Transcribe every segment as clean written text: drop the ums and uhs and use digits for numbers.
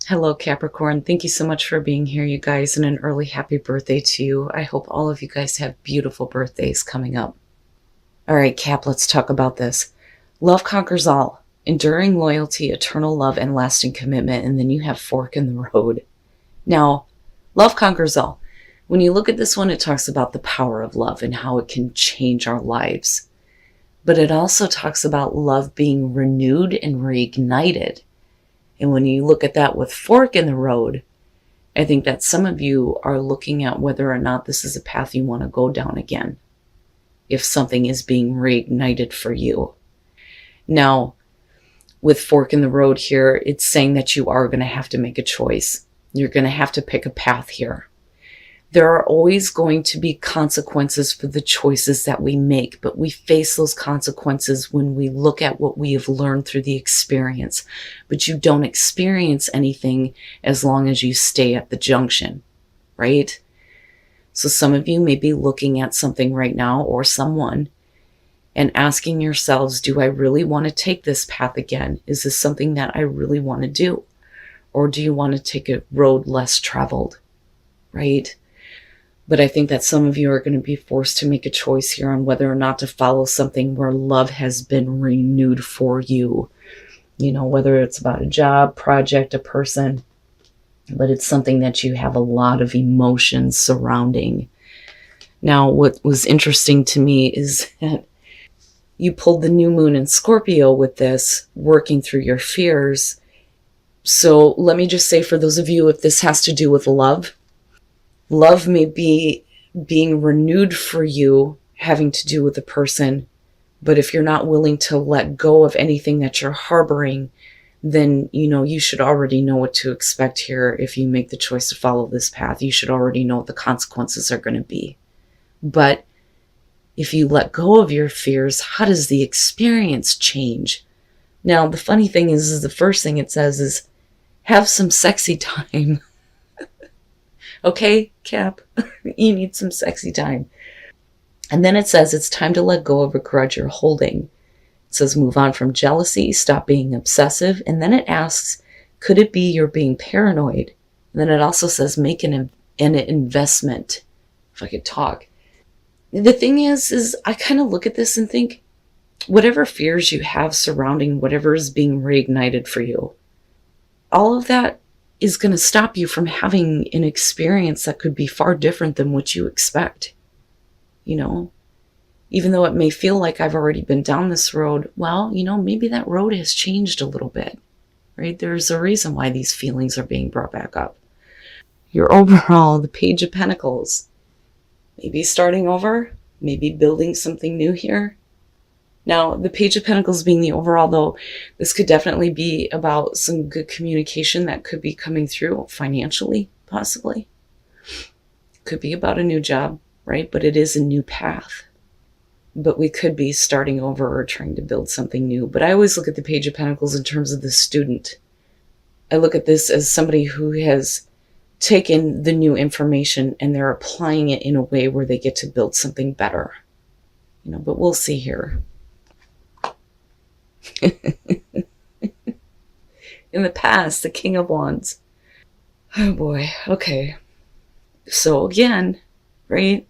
Hello, Capricorn. Thank you so much for being here, you guys, and an early happy birthday to you. I hope all of you guys have beautiful birthdays coming up. All right, Cap, let's talk about this. Love conquers all. Enduring loyalty, eternal love, and lasting commitment. And then you have fork in the road. Now, love conquers all. When you look at this one, it talks about the power of love and how it can change our lives. But it also talks about love being renewed and reignited. And when you look at that with fork in the road, I think that some of you are looking at whether or not this is a path you want to go down again, if something is being reignited for you. Now, with fork in the road here, it's saying that you are going to have to make a choice. You're going to have to pick a path here. There are always going to be consequences for the choices that we make, but we face those consequences when we look at what we have learned through the experience. But you don't experience anything as long as you stay at the junction, right? So some of you may be looking at something right now or someone and asking yourselves, do I really want to take this path again? Is this something that I really want to do? Or do you want to take a road less traveled, right? But I think that some of you are going to be forced to make a choice here on whether or not to follow something where love has been renewed for you. You know, whether it's about a job, project, a person, but it's something that you have a lot of emotions surrounding. Now, what was interesting to me is that you pulled the new moon in Scorpio with this, working through your fears. So let me just say, for those of you, if this has to do with love, love may be being renewed for you, having to do with a person. But if you're not willing to let go of anything that you're harboring, then, you should already know what to expect here. If you make the choice to follow this path, you should already know what the consequences are going to be. But if you let go of your fears, how does the experience change? Now, the funny thing is the first thing it says is, have some sexy time. Okay, Cap, you need some sexy time. And then it says it's time to let go of a grudge you're holding. It says move on from jealousy, stop being obsessive. And then it asks, could it be you're being paranoid? And then it also says make an investment, if I could talk. The thing is I kind of look at this and think, whatever fears you have surrounding whatever is being reignited for you, all of that is going to stop you from having an experience that could be far different than what you expect. Even though it may feel like I've already been down this road, well, maybe that road has changed a little bit, right? There's a reason why these feelings are being brought back up. Your overall, the Page of Pentacles, maybe starting over, maybe building something new here. Now, the Page of Pentacles being the overall, though, this could definitely be about some good communication that could be coming through financially, possibly. Could be about a new job, right? But it is a new path. But we could be starting over or trying to build something new. But I always look at the Page of Pentacles in terms of the student. I look at this as somebody who has taken the new information and they're applying it in a way where they get to build something better. But we'll see here. In the past, the King of Wands. Oh boy. Okay. So again, right?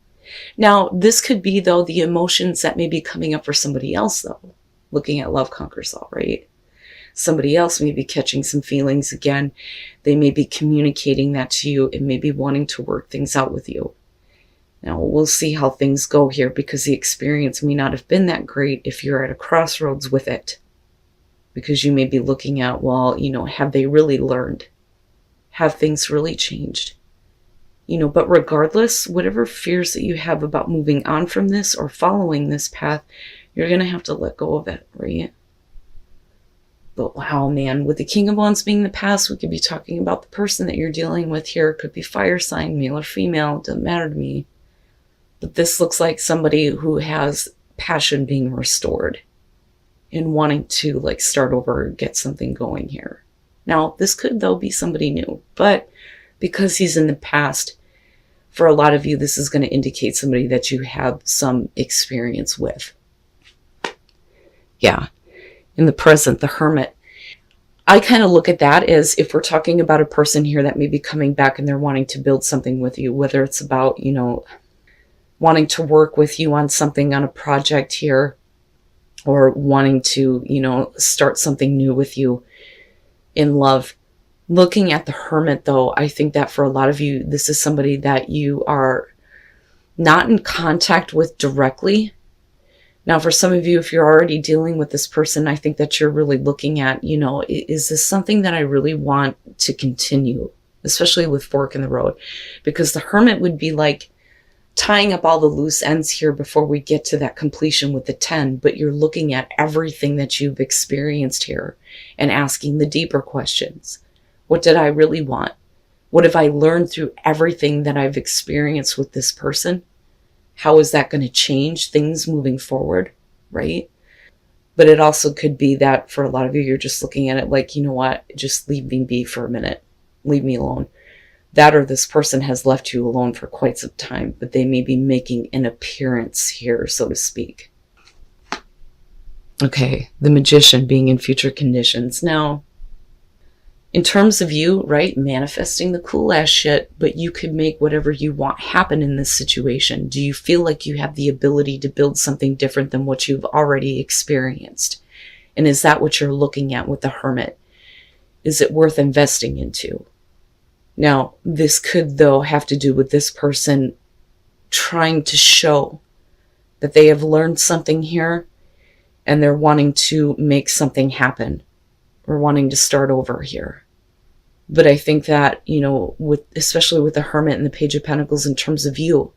Now, this could be, though, the emotions that may be coming up for somebody else, though. Looking at Love Conquers All, right? Somebody else may be catching some feelings again. They may be communicating that to you and maybe wanting to work things out with you. Now, we'll see how things go here, because the experience may not have been that great if you're at a crossroads with it. Because you may be looking at, well, have they really learned? Have things really changed? But regardless, whatever fears that you have about moving on from this or following this path, you're going to have to let go of it, right? But wow, man, with the King of Wands being the past, we could be talking about the person that you're dealing with here. It could be fire sign, male or female. It doesn't matter to me. But this looks like somebody who has passion being restored and wanting to start over or get something going here. Now, this could, though, be somebody new. But because he's in the past, for a lot of you, this is going to indicate somebody that you have some experience with. Yeah. In the present, the Hermit. I kind of look at that as if we're talking about a person here that may be coming back and they're wanting to build something with you, whether it's about, wanting to work with you on something, on a project here, or wanting to, start something new with you in love. Looking at the Hermit, though, I think that for a lot of you, this is somebody that you are not in contact with directly. Now, for some of you, if you're already dealing with this person, I think that you're really looking at, is this something that I really want to continue, especially with fork in the road? Because the Hermit would be like tying up all the loose ends here before we get to that completion with the 10, but you're looking at everything that you've experienced here and asking the deeper questions. What did I really want? What have I learned through everything that I've experienced with this person? How is that going to change things moving forward, right? But it also could be that for a lot of you, you're just looking at it like, you know what, just leave me be for a minute. Leave me alone. That or this person has left you alone for quite some time, but they may be making an appearance here, so to speak. Okay, the Magician being in future conditions. Now, in terms of you, right, manifesting the cool ass shit, but you could make whatever you want happen in this situation. Do you feel like you have the ability to build something different than what you've already experienced? And is that what you're looking at with the Hermit? Is it worth investing into? Now, this could, though, have to do with this person trying to show that they have learned something here and they're wanting to make something happen or wanting to start over here. But I think that, especially with the Hermit and the Page of Pentacles in terms of you,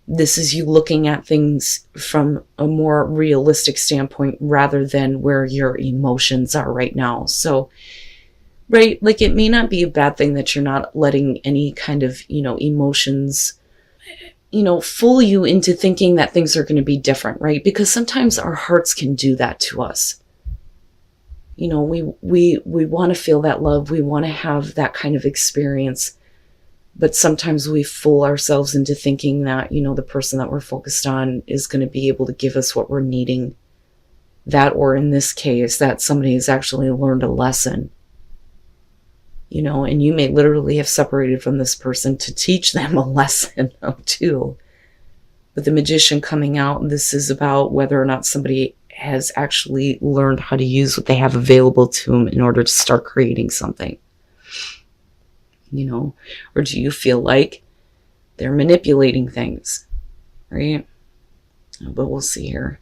this is you looking at things from a more realistic standpoint rather than where your emotions are right now. So, right, like it may not be a bad thing that you're not letting any kind of, emotions, fool you into thinking that things are going to be different, right? Because sometimes our hearts can do that to us. We want to feel that love. We want to have that kind of experience. But sometimes we fool ourselves into thinking that, the person that we're focused on is going to be able to give us what we're needing. That, or in this case, that somebody has actually learned a lesson. And you may literally have separated from this person to teach them a lesson too. But the Magician coming out, this is about whether or not somebody has actually learned how to use what they have available to them in order to start creating something. Or do you feel like they're manipulating things, right? But we'll see here.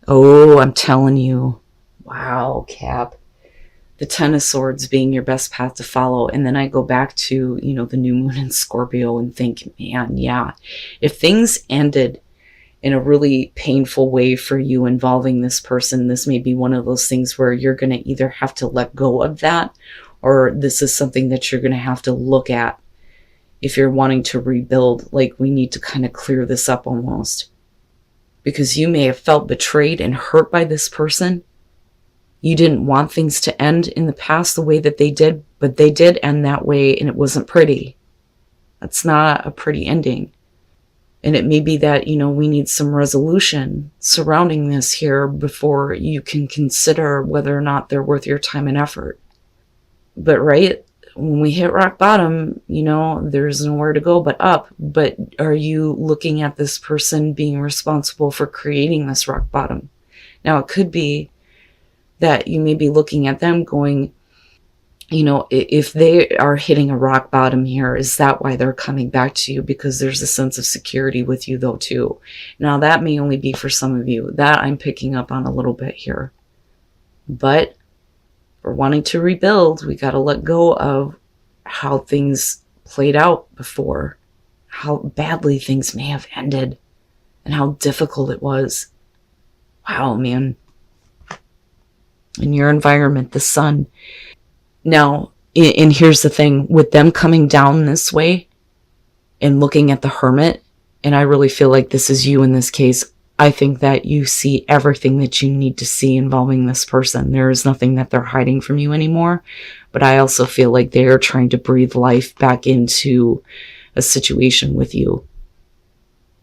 Oh, I'm telling you. Wow, Cap. The Ten of Swords being your best path to follow. And then I go back to, the new moon in Scorpio and think, man, yeah, if things ended in a really painful way for you involving this person, this may be one of those things where you're going to either have to let go of that, or this is something that you're going to have to look at if you're wanting to rebuild. Like, we need to kind of clear this up almost. Because you may have felt betrayed and hurt by this person. You didn't want things to end in the past the way that they did, but they did end that way, and it wasn't pretty. That's not a pretty ending. And it may be that, we need some resolution surrounding this here before you can consider whether or not they're worth your time and effort. But right, when we hit rock bottom, there's nowhere to go but up. But are you looking at this person being responsible for creating this rock bottom? Now, it could be that you may be looking at them going, if they are hitting a rock bottom here, is that why they're coming back to you? Because there's a sense of security with you, though, too. Now, that may only be for some of you. That I'm picking up on a little bit here. But for wanting to rebuild, we got to let go of how things played out before, how badly things may have ended, and how difficult it was. Wow, man. In your environment, the sun. Now, and here's the thing, with them coming down this way and looking at the Hermit, and I really feel like this is you in this case, I think that you see everything that you need to see involving this person. There is nothing that they're hiding from you anymore, but I also feel like they are trying to breathe life back into a situation with you.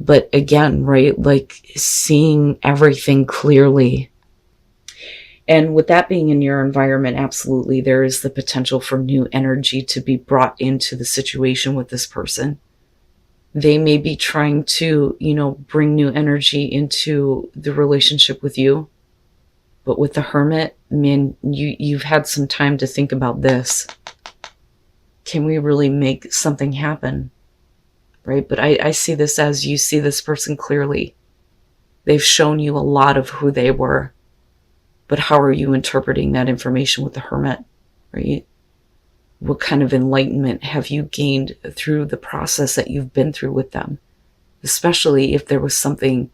But again, right, like seeing everything clearly. And with that being in your environment, absolutely, there is the potential for new energy to be brought into the situation with this person. They may be trying to, bring new energy into the relationship with you. But with the Hermit, man, you've had some time to think about this. Can we really make something happen? Right? But I see this as you see this person clearly. They've shown you a lot of who they were. But how are you interpreting that information with the Hermit? Right? What kind of enlightenment have you gained through the process that you've been through with them? Especially if there was something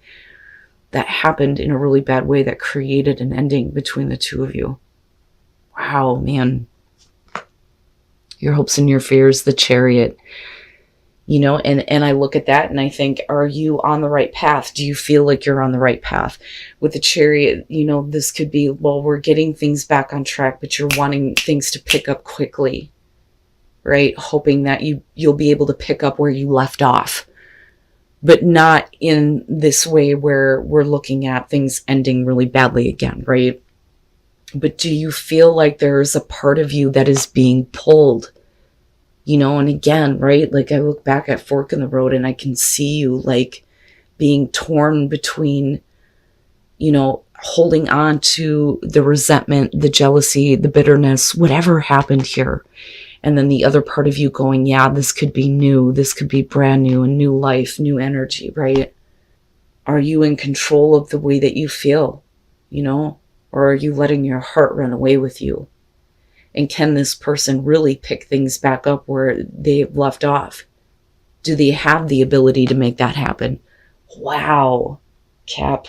that happened in a really bad way that created an ending between the two of you. Wow, man. Your hopes and your fears, the Chariot. And I look at that and I think, are you on the right path? Do you feel like you're on the right path? With the Chariot, this could be, well, we're getting things back on track, but you're wanting things to pick up quickly, right? Hoping that you'll be able to pick up where you left off, but not in this way where we're looking at things ending really badly again, right? But do you feel like there's a part of you that is being pulled? And again, right? Like I look back at Fork in the Road and I can see you like being torn between, holding on to the resentment, the jealousy, the bitterness, whatever happened here. And then the other part of you going, yeah, this could be new. This could be brand new, a new life, new energy, right? Are you in control of the way that you feel, or are you letting your heart run away with you? And can this person really pick things back up where they've left off? Do they have the ability to make that happen? Wow, Cap.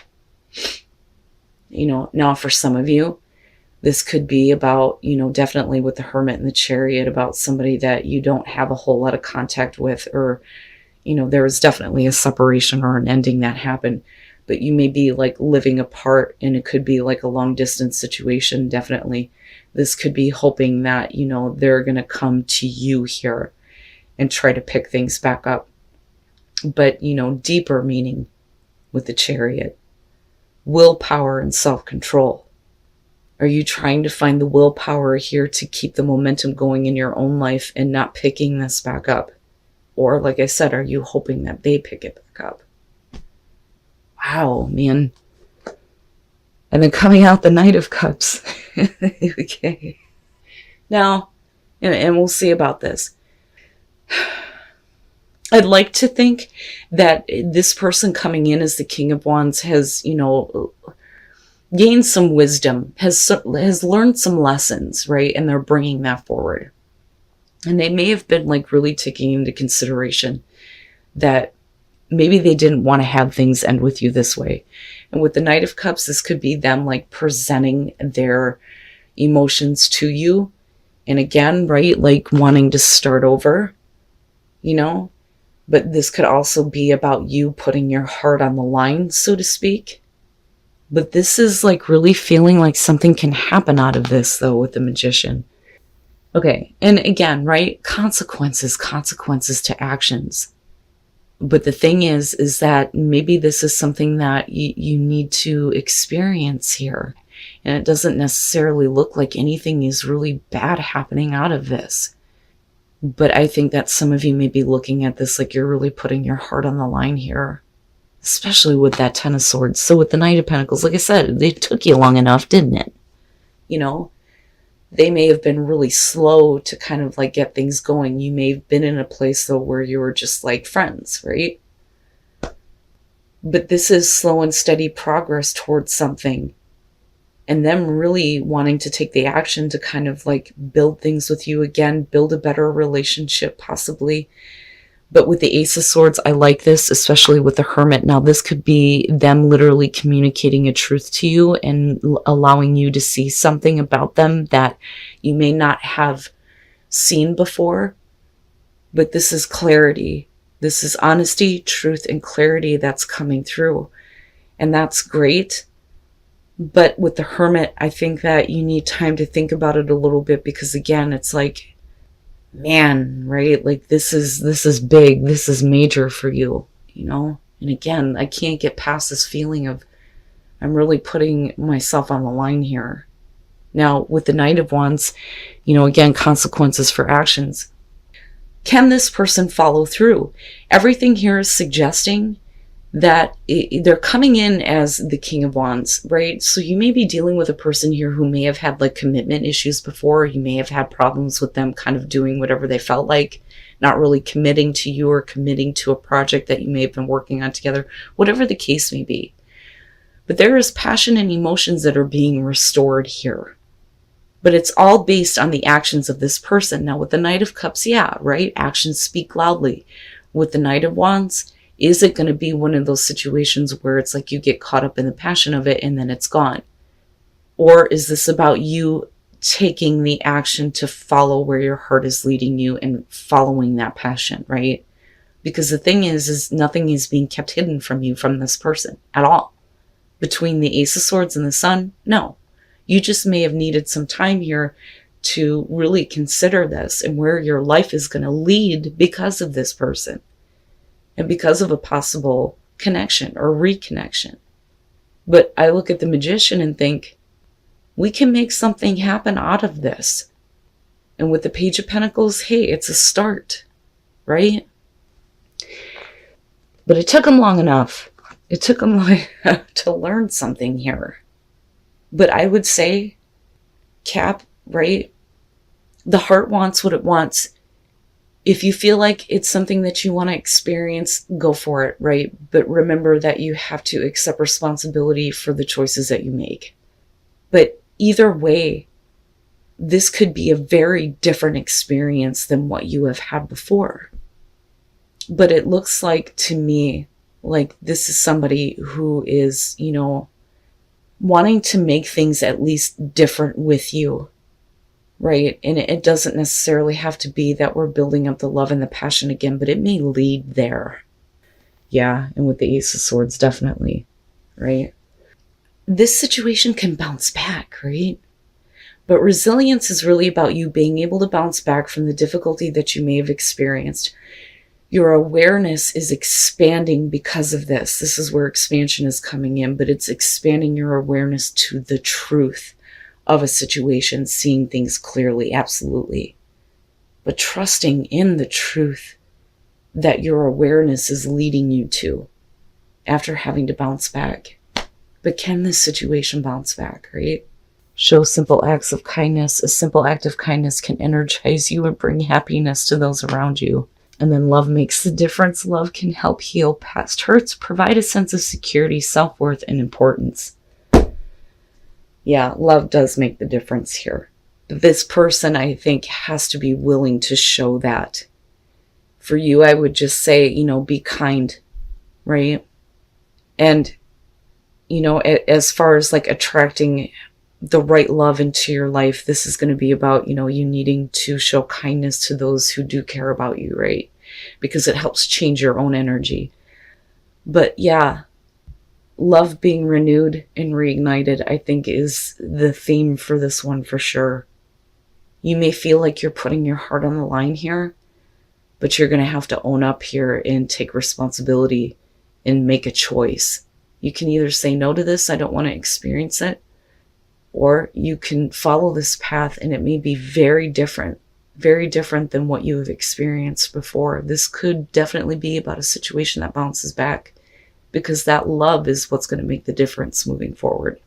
Now for some of you, this could be about, definitely with the Hermit and the Chariot, about somebody that you don't have a whole lot of contact with, or, there was definitely a separation or an ending that happened, but you may be like living apart, and it could be like a long distance situation. Definitely. This could be hoping that, they're going to come to you here and try to pick things back up. But, deeper meaning with the Chariot, willpower and self-control. Are you trying to find the willpower here to keep the momentum going in your own life and not picking this back up? Or, like I said, are you hoping that they pick it back up? Wow, man. And then coming out the Knight of Cups. Okay. Now, and we'll see about this. I'd like to think that this person coming in as the King of Wands has, gained some wisdom, has learned some lessons, right? And they're bringing that forward. And they may have been like really taking into consideration that maybe they didn't want to have things end with you this way. And with the Knight of Cups, this could be them like presenting their emotions to you. And again, right, like wanting to start over, but this could also be about you putting your heart on the line, so to speak. But this is like really feeling like something can happen out of this, though, with the Magician. Okay. And again, right, consequences to actions. But the thing is that maybe this is something that you need to experience here. And it doesn't necessarily look like anything is really bad happening out of this. But I think that some of you may be looking at this like you're really putting your heart on the line here. Especially with that Ten of Swords. So with the Knight of Pentacles, like I said, it took you long enough, didn't it? They may have been really slow to kind of like get things going. You may have been in a place though where you were just like friends, right? But this is slow and steady progress towards something. And them really wanting to take the action to kind of like build things with you again, build a better relationship possibly. But with the Ace of Swords, I like this, especially with the Hermit. Now, this could be them literally communicating a truth to you and allowing you to see something about them that you may not have seen before. But this is clarity. This is honesty, truth, and clarity that's coming through. And that's great. But with the Hermit, I think that you need time to think about it a little bit because, again, it's like, man, right? Like this is big. This is major for you, And again, I can't get past this feeling of I'm really putting myself on the line here. Now, with the Knight of Wands, again, consequences for actions. Can this person follow through? Everything here is suggesting that they're coming in as the King of Wands, right? So you may be dealing with a person here who may have had like commitment issues before. You may have had problems with them kind of doing whatever they felt like, not really committing to you or committing to a project that you may have been working on together, whatever the case may be. But there is passion and emotions that are being restored here. But it's all based on the actions of this person. Now with the Knight of Cups, yeah, right? Actions speak loudly. With the Knight of Wands, is it going to be one of those situations where it's like you get caught up in the passion of it and then it's gone? Or is this about you taking the action to follow where your heart is leading you and following that passion, right? Because the thing is nothing is being kept hidden from you from this person at all. Between the Ace of Swords and the Sun, no. You just may have needed some time here to really consider this and where your life is going to lead because of this person and because of a possible connection or reconnection. But I look at the Magician and think, we can make something happen out of this. And with the Page of Pentacles, hey, it's a start, right? But it took them long enough. It took them to learn something here. But I would say, Cap, right? The heart wants what it wants. If you feel like it's something that you want to experience, go for it, right? But remember that you have to accept responsibility for the choices that you make. But either way, this could be a very different experience than what you have had before. But it looks like to me, like this is somebody who is, wanting to make things at least different with you, right? And it doesn't necessarily have to be that we're building up the love and the passion again, but it may lead there. Yeah, and with the Ace of Swords, definitely, right? This situation can bounce back, right? But resilience is really about you being able to bounce back from the difficulty that you may have experienced. Your awareness is expanding because of this. This is where expansion is coming in, but it's expanding your awareness to the truth of a situation, seeing things clearly, absolutely. But trusting in the truth that your awareness is leading you to after having to bounce back. But can this situation bounce back, right? Show simple acts of kindness. A simple act of kindness can energize you and bring happiness to those around you. And then love makes the difference. Love can help heal past hurts, provide a sense of security, self-worth, and importance. Yeah, love does make the difference here. This person, I think, has to be willing to show that. For you, I would just say, be kind, right? And, as far as like attracting the right love into your life, this is going to be about, you needing to show kindness to those who do care about you, right? Because it helps change your own energy. But yeah, love being renewed and reignited, I think, is the theme for this one for sure. You may feel like you're putting your heart on the line here, but you're going to have to own up here and take responsibility and make a choice. You can either say no to this, I don't want to experience it, or you can follow this path and it may be very different than what you have experienced before. This could definitely be about a situation that bounces back, because that love is what's going to make the difference moving forward.